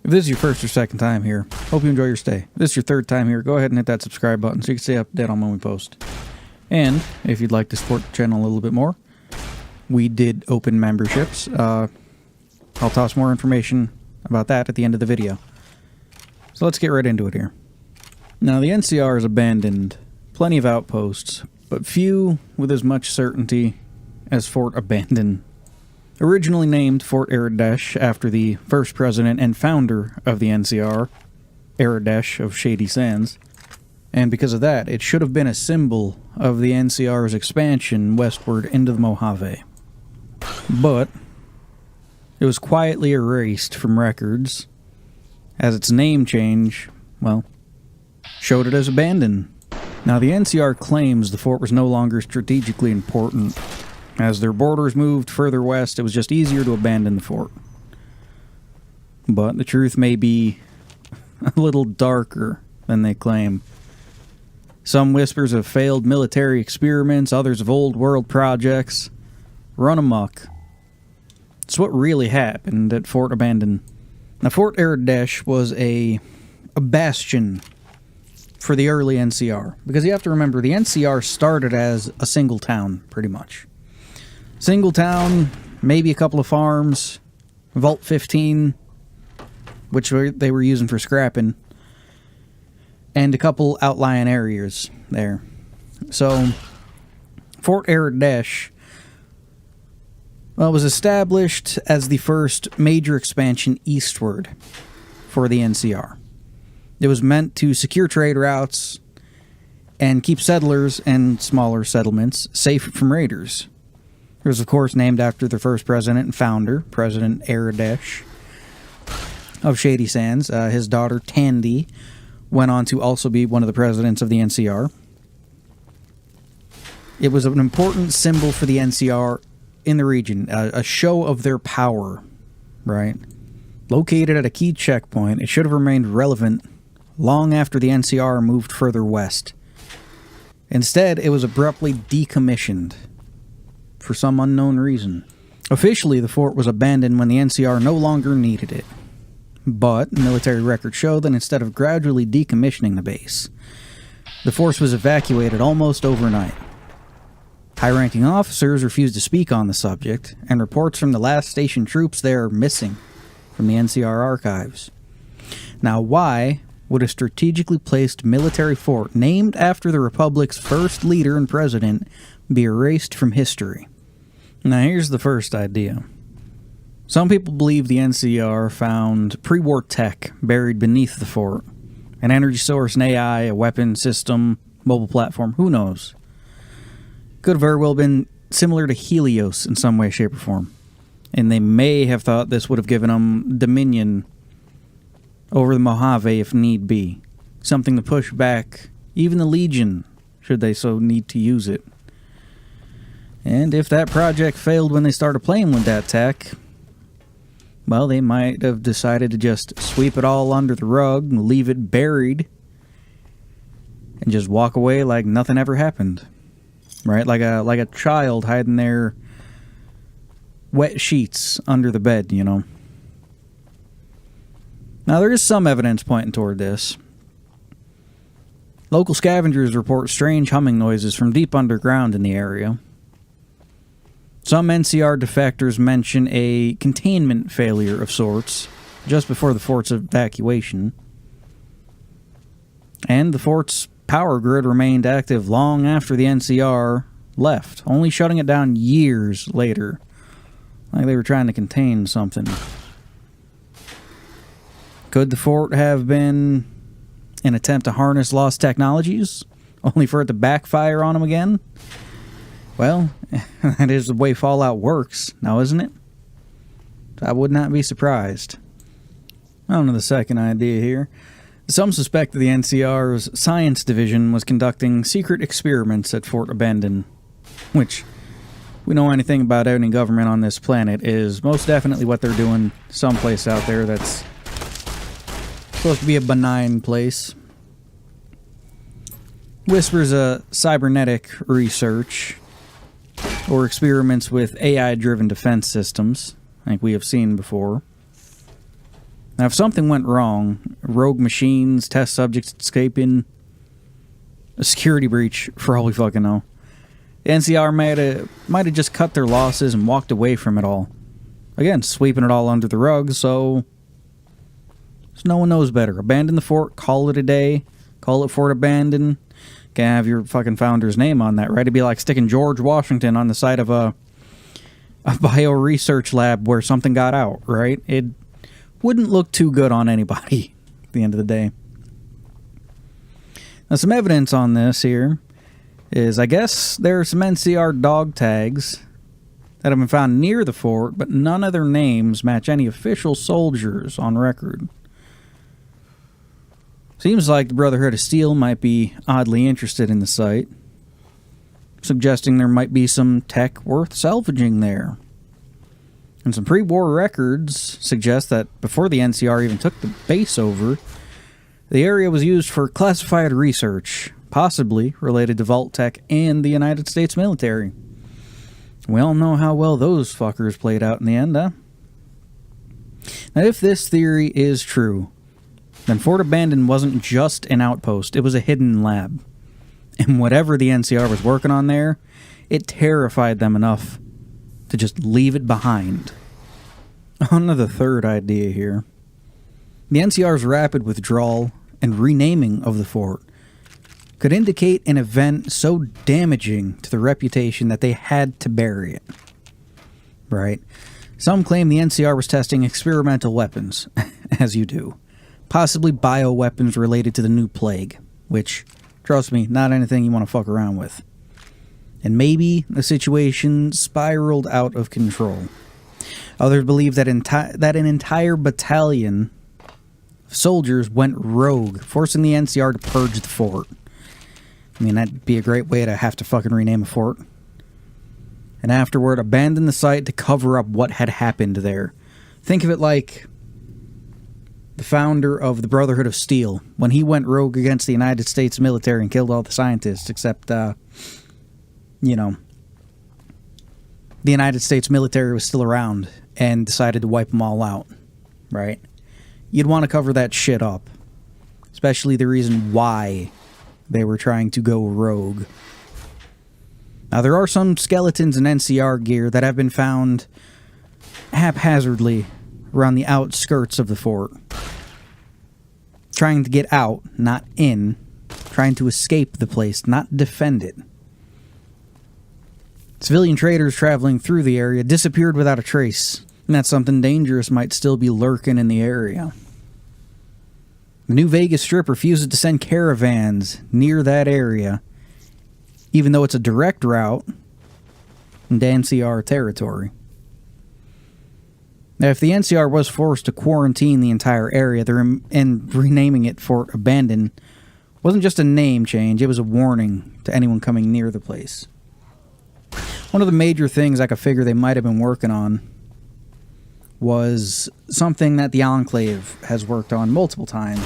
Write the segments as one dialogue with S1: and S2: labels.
S1: If this is your first or second time here, hope you enjoy your stay. If this is your third time here, go ahead and hit that subscribe button so you can stay up to date on when we post. And if you'd like to support the channel a little bit more, we did open memberships. I'll toss more information about that at the end of the video. So let's get right into it here. Now, the NCR has abandoned plenty of outposts, but few with as much certainty as Fort Abandon. Originally named Fort Aradesh after the first president and founder of the NCR, Aradesh of Shady Sands, and because of that, it should have been a symbol of the NCR's expansion westward into the Mojave. But it was quietly erased from records, as its name change, well, showed it as abandoned. Now, the NCR claims the fort was no longer strategically important. As their borders moved further west, it was just easier to abandon the fort. But the truth may be a little darker than they claim. Some whispers of failed military experiments, others of old world projects, run amok. It's what really happened at Fort Abandon. Now, Fort Aradesh was a bastion for the early NCR. Because you have to remember, the NCR started as a single town, pretty much. Single town, maybe a couple of farms, Vault 15, which they were using for scrapping, and a couple outlying areas there. So, Fort Aradesh, well, was established as the first major expansion eastward for the NCR. It was meant to secure trade routes and keep settlers and smaller settlements safe from raiders. It was, of course, named after the first president and founder, President Aradesh of Shady Sands. His daughter, Tandy, went on to also be one of the presidents of the NCR. It was an important symbol for the NCR in the region, a show of their power, right? Located at a key checkpoint, it should have remained relevant long after the NCR moved further west. Instead, it was abruptly decommissioned for some unknown reason. Officially, the fort was abandoned when the NCR no longer needed it. But military records show that instead of gradually decommissioning the base, the force was evacuated almost overnight. High-ranking officers refused to speak on the subject, and reports from the last station troops there are missing from the NCR archives. Now, why would a strategically placed military fort named after the Republic's first leader and president be erased from history? Now, here's the first idea. Some people believe the NCR found pre-war tech buried beneath the fort. An energy source, an AI, a weapon system, mobile platform, who knows? Could have very well been similar to Helios in some way, shape, or form. And they may have thought this would have given them dominion over the Mojave if need be. Something to push back even the Legion, should they so need to use it. And if that project failed when they started playing with that tech, well, they might have decided to just sweep it all under the rug, leave it buried, and just walk away like nothing ever happened. Right? Like a child hiding their wet sheets under the bed, you know. Now, there is some evidence pointing toward this. Local scavengers report strange humming noises from deep underground in the area. Some NCR defectors mention a containment failure of sorts just before the fort's evacuation. And the fort's power grid remained active long after the NCR left, only shutting it down years later, like they were trying to contain something. Could the fort have been an attempt to harness lost technologies, only for it to backfire on them again? Well, that is the way Fallout works, now isn't it? I would not be surprised. On to the second idea here. Some suspect that the NCR's science division was conducting secret experiments at Fort Abandon, which, we know anything about any government on this planet, is most definitely what they're doing someplace out there that's supposed to be a benign place. Whispers of cybernetic research or experiments with AI-driven defense systems, like we have seen before. Now, if something went wrong, rogue machines, test subjects escaping, a security breach, for all we fucking know, the NCR might have just cut their losses and walked away from it all. Again, sweeping it all under the rug, so no one knows better. Abandon the fort, call it a day, call it Fort Abandoned. Can't have your fucking founder's name on that, right? It'd be like sticking George Washington on the side of a bio-research lab where something got out, right? It wouldn't look too good on anybody at the end of the day. Now, some evidence on this here is, I guess, there are some NCR dog tags that have been found near the fort, but none of their names match any official soldiers on record. Seems like the Brotherhood of Steel might be oddly interested in the site, suggesting there might be some tech worth salvaging there. And some pre-war records suggest that before the NCR even took the base over, the area was used for classified research, possibly related to Vault Tech and the United States military. We all know how well those fuckers played out in the end, huh? Now, if this theory is true, then Fort Abandoned wasn't just an outpost, it was a hidden lab. And whatever the NCR was working on there, it terrified them enough to just leave it behind. On to the third idea here. The NCR's rapid withdrawal and renaming of the fort could indicate an event so damaging to the reputation that they had to bury it. Right? Some claim the NCR was testing experimental weapons, as you do. Possibly bioweapons related to the new plague, which, trust me, not anything you want to fuck around with. And maybe the situation spiraled out of control. Others believe that an entire battalion of soldiers went rogue, forcing the NCR to purge the fort. I mean, that'd be a great way to have to fucking rename a fort. And afterward, abandon the site to cover up what had happened there. Think of it like the founder of the Brotherhood of Steel, when he went rogue against the United States military and killed all the scientists, except, the United States military was still around and decided to wipe them all out, right? You'd want to cover that shit up, especially the reason why they were trying to go rogue. Now, there are some skeletons in NCR gear that have been found haphazardly around the outskirts of the fort. Trying to get out, not in. Trying to escape the place, not defend it. Civilian traders traveling through the area disappeared without a trace, and that something dangerous might still be lurking in the area. The New Vegas Strip refuses to send caravans near that area, even though it's a direct route into NCR territory. Now, if the NCR was forced to quarantine the entire area and renaming it Fort Abandoned wasn't just a name change, it was a warning to anyone coming near the place. One of the major things I could figure they might have been working on was something that the Enclave has worked on multiple times.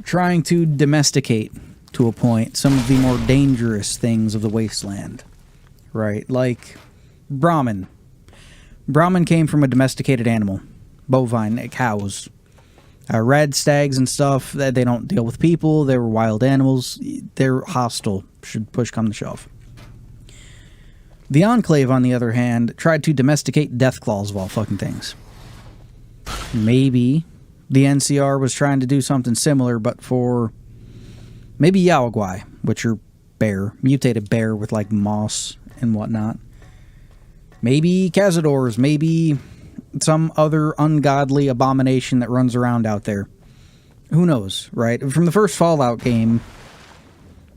S1: Trying to domesticate, to a point, some of the more dangerous things of the wasteland. Right? Like Brahmin. Brahmin came from a domesticated animal. Bovine, cows. Red stags and stuff, they don't deal with people. They were wild animals. They're hostile, should push come to shove. The Enclave, on the other hand, tried to domesticate deathclaws of all fucking things. Maybe the NCR was trying to do something similar, but for maybe Yaoguai, which are bear, mutated bear with like moss and whatnot. Maybe Cazadors, maybe some other ungodly abomination that runs around out there. Who knows, right? From the first Fallout game,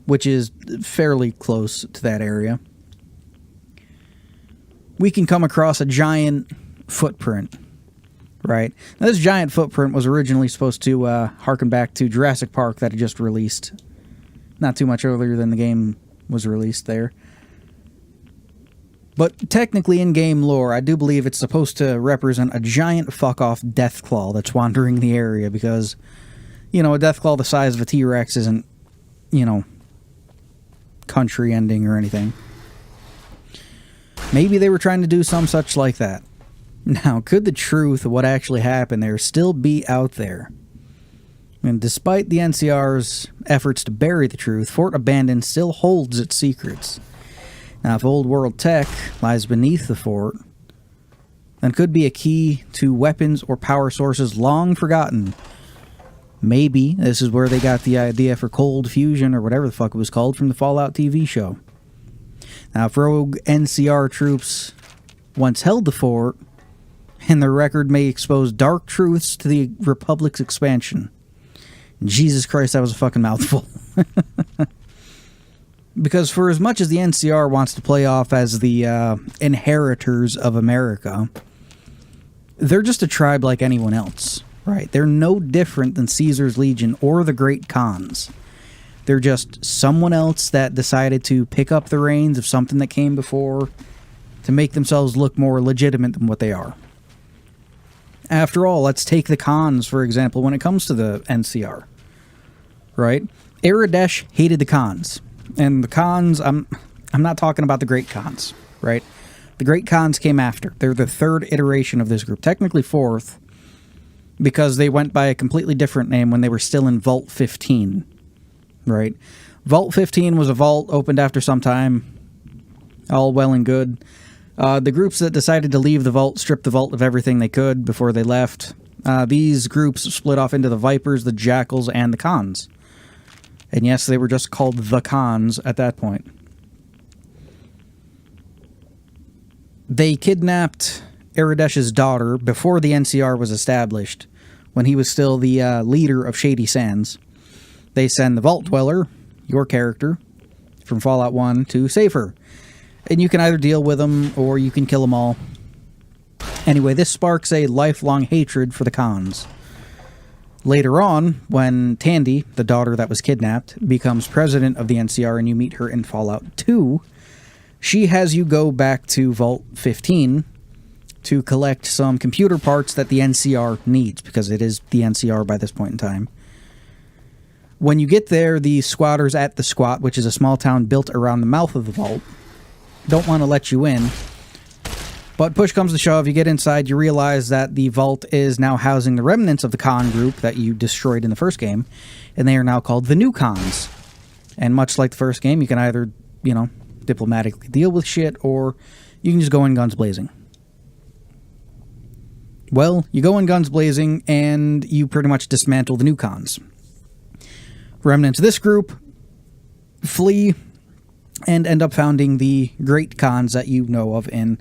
S1: which is fairly close to that area, we can come across a giant footprint, right? Now, this giant footprint was originally supposed to harken back to Jurassic Park that had just released. Not too much earlier than the game was released there. But technically, in-game lore, I do believe it's supposed to represent a giant fuck-off deathclaw that's wandering the area because, a deathclaw the size of a T-Rex isn't, country-ending or anything. Maybe they were trying to do some such like that. Now, could the truth of what actually happened there still be out there? And despite the NCR's efforts to bury the truth, Fort Abandon still holds its secrets. Now, if old world tech lies beneath the fort, then could be a key to weapons or power sources long forgotten. Maybe this is where they got the idea for cold fusion or whatever the fuck it was called from the Fallout TV show. Now, if rogue NCR troops once held the fort, and their record may expose dark truths to the Republic's expansion. Jesus Christ, that was a fucking mouthful. Because for as much as the NCR wants to play off as the inheritors of America, they're just a tribe like anyone else, right? They're no different than Caesar's Legion or the Great Khans. They're just someone else that decided to pick up the reins of something that came before to make themselves look more legitimate than what they are. After all, let's take the Khans, for example, when it comes to the NCR, right? Aradesh hated the Khans. And the Khans, I'm not talking about the Great Khans, right? The Great Khans came after. They're the third iteration of this group, technically fourth, because they went by a completely different name when they were still in Vault 15, right? Vault 15 was a vault opened after some time, all well and good. The groups that decided to leave the vault stripped the vault of everything they could before they left. These groups split off into the Vipers, the Jackals, and the Khans. And yes, they were just called the Khans at that point. They kidnapped Aradesh's daughter before the NCR was established, when he was still the leader of Shady Sands. They send the Vault Dweller, your character, from Fallout 1, to save her. And you can either deal with them, or you can kill them all. Anyway, this sparks a lifelong hatred for the Khans. Later on, when Tandy, the daughter that was kidnapped, becomes president of the NCR and you meet her in Fallout 2, she has you go back to Vault 15 to collect some computer parts that the NCR needs, because it is the NCR by this point in time. When you get there, the squatters at the Squat, which is a small town built around the mouth of the vault, don't want to let you in. But push comes to shove, you get inside, you realize that the vault is now housing the remnants of the Khan group that you destroyed in the first game, and they are now called the New Khans. And much like the first game, you can either, diplomatically deal with shit, or you can just go in guns blazing. Well, you go in guns blazing, and you pretty much dismantle the New Khans. Remnants of this group flee and end up founding the Great Khans that you know of in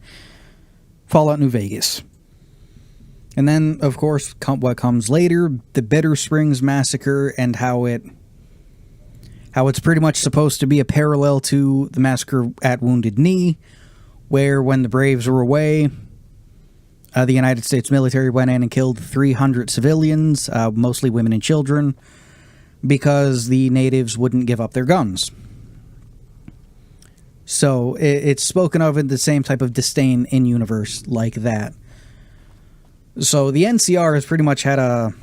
S1: Fallout New Vegas. And then, of course, what comes later, the Bitter Springs Massacre, and how it's pretty much supposed to be a parallel to the massacre at Wounded Knee, where when the Braves were away, the United States military went in and killed 300 civilians, mostly women and children, because the natives wouldn't give up their guns. So it's spoken of in the same type of disdain in-universe like that. So the NCR has pretty much had a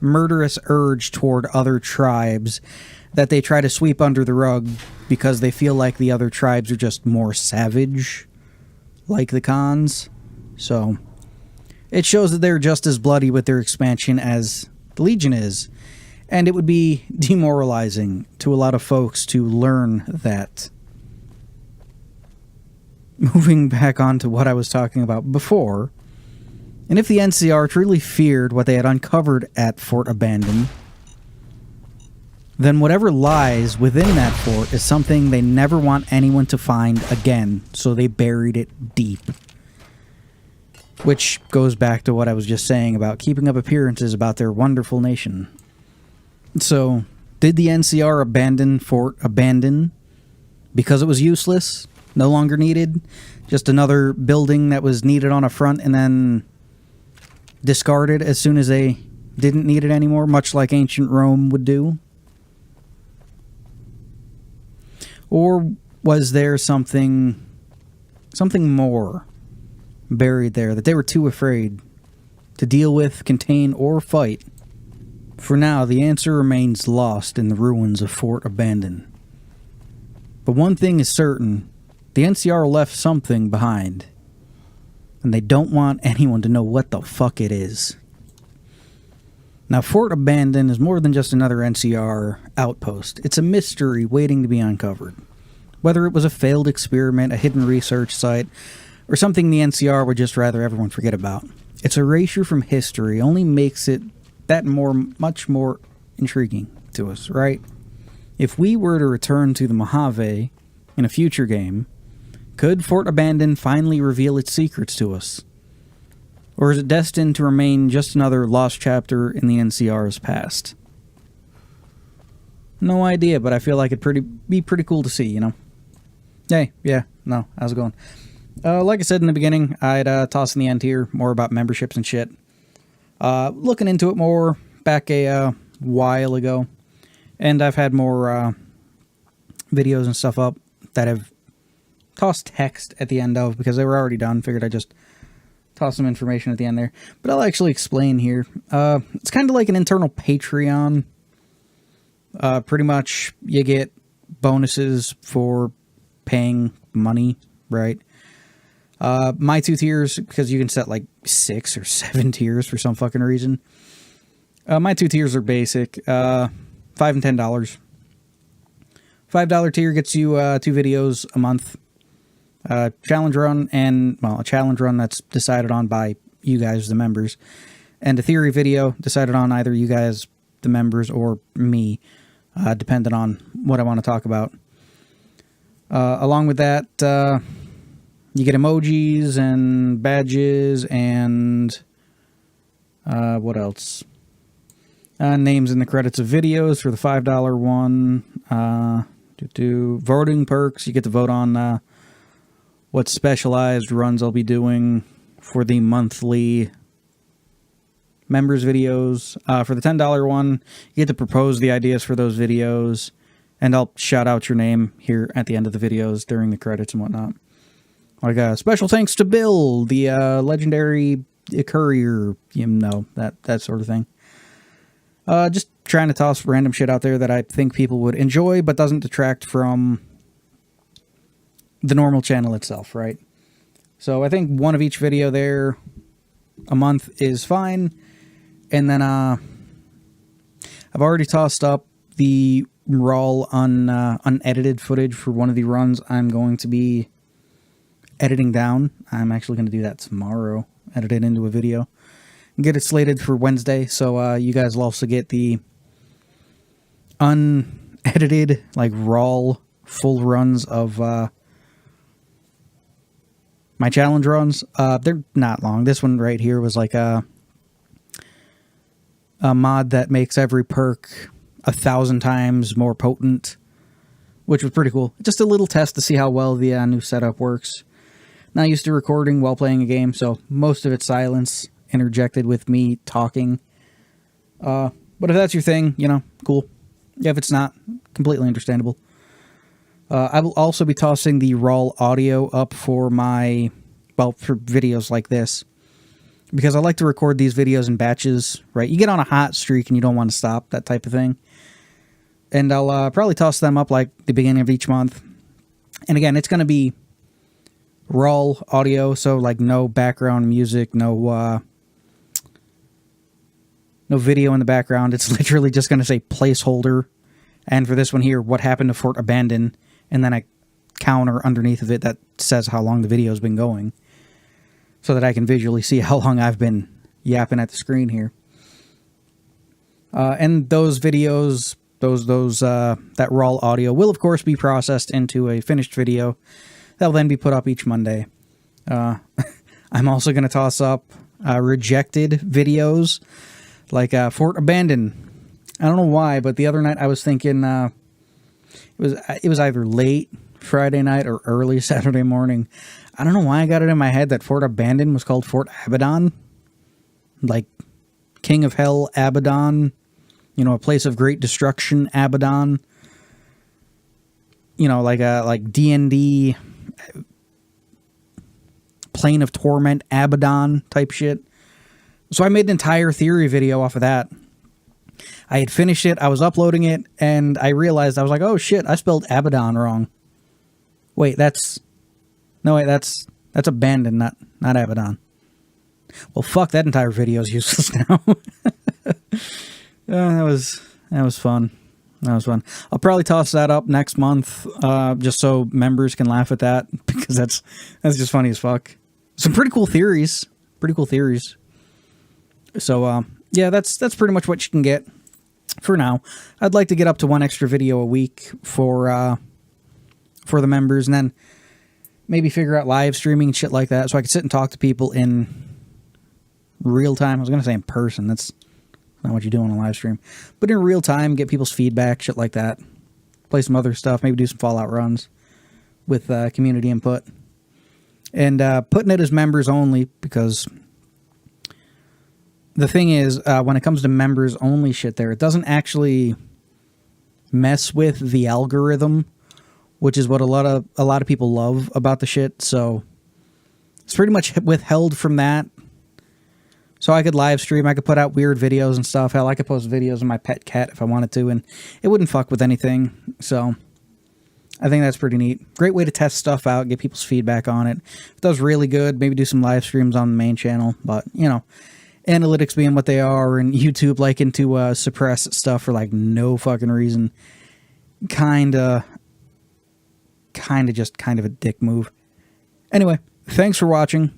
S1: murderous urge toward other tribes that they try to sweep under the rug because they feel like the other tribes are just more savage, like the Khans. So it shows that they're just as bloody with their expansion as the Legion is. And it would be demoralizing to a lot of folks to learn that. Moving back on to what I was talking about before, and if the NCR truly feared what they had uncovered at Fort Abandon, then whatever lies within that fort is something they never want anyone to find again, so they buried it deep. Which goes back to what I was just saying about keeping up appearances about their wonderful nation. So, did the NCR abandon Fort Abandon because it was useless, no longer needed, just another building that was needed on a front and then discarded as soon as they didn't need it anymore, much like ancient Rome would do? Or was there something more buried there that they were too afraid to deal with, contain, or fight? For now, the answer remains lost in the ruins of Fort Abandon. But one thing is certain, the NCR left something behind. and they don't want anyone to know what the fuck it is. Now, Fort Abandon is more than just another NCR outpost. It's a mystery waiting to be uncovered. Whether it was a failed experiment, a hidden research site, or something the NCR would just rather everyone forget about. Its erasure from history only makes it that much more intriguing to us, right? If we were to return to the Mojave in a future game, could Fort Abandon finally reveal its secrets to us? Or is it destined to remain just another lost chapter in the NCR's past? No idea, but I feel like it'd be pretty cool to see, you know? Hey, yeah, no, how's it going? Like I said in the beginning, I'd toss in the end here more about memberships and shit. Looking into it more back a while ago, and I've had more videos and stuff up that have tossed text at the end of, because they were already done. Figured I'd just toss some information at the end there. But I'll actually explain here. It's kind of like an internal Patreon. Pretty much you get bonuses for paying money, right? My 2 tiers, because you can set like 6 or 7 tiers for some fucking reason. My 2 tiers are basic, $5 and $10. $5 tier gets you 2 videos a month. Challenge run, and, well, a challenge run that's decided on by you guys, the members. And a theory video decided on either you guys, the members, or me, depending on what I want to talk about. Along with that, you get emojis and badges and what else? Names in the credits of videos for the $5 one. Voting perks. You get to vote on what specialized runs I'll be doing for the monthly members videos. For the $10 one, you get to propose the ideas for those videos, and I'll shout out your name here at the end of the videos during the credits and whatnot. Like, special thanks to Bill, the legendary courier, you know, that sort of thing. Just trying to toss random shit out there that I think people would enjoy, but doesn't detract from the normal channel itself, right? So I think one of each video there a month is fine. And then I've already tossed up the raw unedited footage for one of the runs I'm going to be editing down. I'm actually going to do that tomorrow, edit it into a video, and get it slated for Wednesday, so you guys will also get the unedited, like, raw full runs of my challenge runs. They're not long. This one right here was like a mod that makes every perk 1,000 times more potent, which was pretty cool. Just a little test to see how well the new setup works. Not used to recording while playing a game, so most of it's silence interjected with me talking. But if that's your thing, you know, cool. If it's not, completely understandable. I will also be tossing the raw audio up for my, well, for videos like this, because I like to record these videos in batches, right? You get on a hot streak and you don't want to stop, that type of thing. And I'll probably toss them up like the beginning of each month. And again, it's going to be raw audio, so like no background music, no video in the background. It's literally just going to say placeholder. And for this one here, what happened to Fort Abandon, and then a counter underneath of it that says how long the video's been going, so that I can visually see how long I've been yapping at the screen here. And those videos, that raw audio will of course be processed into a finished video that'll then be put up each Monday. I'm also going to toss up rejected videos, like Fort Abandon. I don't know why, but the other night I was thinking it was either late Friday night or early Saturday morning. I don't know why I got it in my head that Fort Abandon was called Fort Abaddon, like King of Hell Abaddon, you know, a place of great destruction Abaddon, you know, like D&D Plane of Torment Abaddon type shit. So I made an entire theory video off of that. I had finished it, I was uploading it, and I realized, I was like, oh shit, I spelled Abaddon wrong. Wait, that's Abandon, not not Abaddon. Well, fuck, that entire video is useless now. That was fun. That was fun. I'll probably toss that up next month, just so members can laugh at that, because that's just funny as fuck. Some pretty cool theories. So, yeah, that's pretty much what you can get for now. I'd like to get up to one extra video a week for the members, and then maybe figure out live streaming and shit like that, so I could sit and talk to people in real time. I was going to say in person. That's not what you do on a live stream. But in real time, get people's feedback, shit like that. Play some other stuff. Maybe do some Fallout runs with community input. And putting it as members only, because the thing is, when it comes to members only shit there, it doesn't actually mess with the algorithm, which is what a lot of people love about the shit. So it's pretty much withheld from that. So I could live stream, I could put out weird videos and stuff. Hell, I could post videos of my pet cat if I wanted to, and it wouldn't fuck with anything. So I think that's pretty neat. Great way to test stuff out, get people's feedback on it. If it does really good, maybe do some live streams on the main channel. But, you know, analytics being what they are, and YouTube liking to suppress stuff for, like, no fucking reason. Kind of a dick move. Anyway, thanks for watching.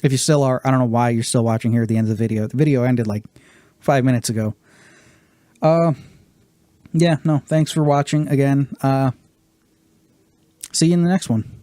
S1: If you still are, I don't know why you're still watching here at the end of the video. The video ended like 5 minutes ago. Yeah, no, thanks for watching again. See you in the next one.